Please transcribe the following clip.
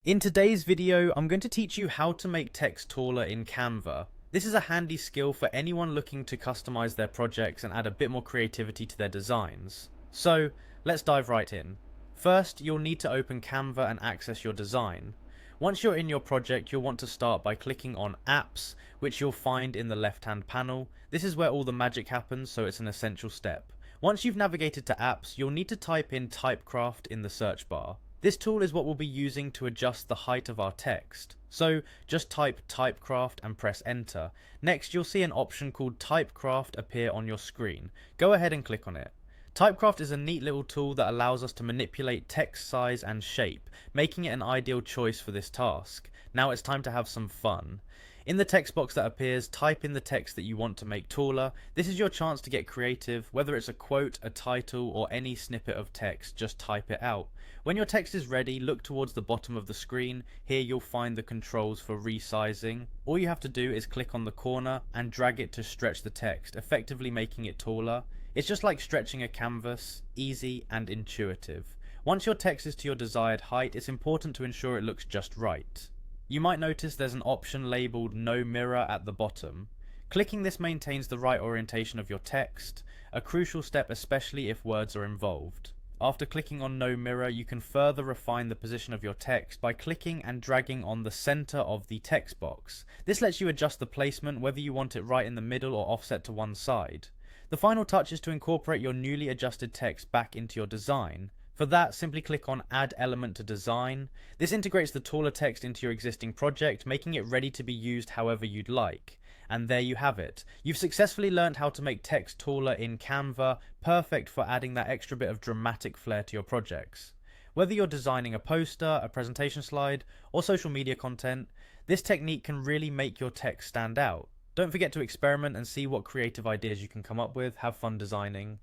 In today's video, I'm going to teach you how to make text taller in Canva. This is a handy skill for anyone looking to customize their projects and add a bit more creativity to their designs. So, let's dive right in. First, you'll need to open Canva and access your design. Once you're in your project, you'll want to start by clicking on Apps, which you'll find in the left-hand panel. This is where all the magic happens, so it's an essential step. Once you've navigated to Apps, you'll need to type in Typecraft in the search bar. This tool is what we'll be using to adjust the height of our text. So just type Typecraft and press enter. Next you'll see an option called Typecraft appear on your screen. Go ahead and click on it. Typecraft is a neat little tool that allows us to manipulate text size and shape, making it an ideal choice for this task. Now it's time to have some fun. In the text box that appears, type in the text that you want to make taller. This is your chance to get creative. Whether it's a quote, a title, or any snippet of text, just type it out. When your text is ready, look towards the bottom of the screen. Here you'll find the controls for resizing. All you have to do is click on the corner and drag it to stretch the text, effectively making it taller. It's just like stretching a canvas, easy and intuitive. Once your text is to your desired height, it's important to ensure it looks just right. You might notice there's an option labeled No Mirror at the bottom. Clicking this maintains the right orientation of your text, a crucial step especially if words are involved. After clicking on No Mirror, you can further refine the position of your text by clicking and dragging on the center of the text box. This lets you adjust the placement whether you want it right in the middle or offset to one side. The final touch is to incorporate your newly adjusted text back into your design. For that, simply click on Add Element to Design. This integrates the taller text into your existing project, making it ready to be used however you'd like. And there you have it. You've successfully learned how to make text taller in Canva, perfect for adding that extra bit of dramatic flair to your projects. Whether you're designing a poster, a presentation slide, or social media content, this technique can really make your text stand out. Don't forget to experiment and see what creative ideas you can come up with. Have fun designing.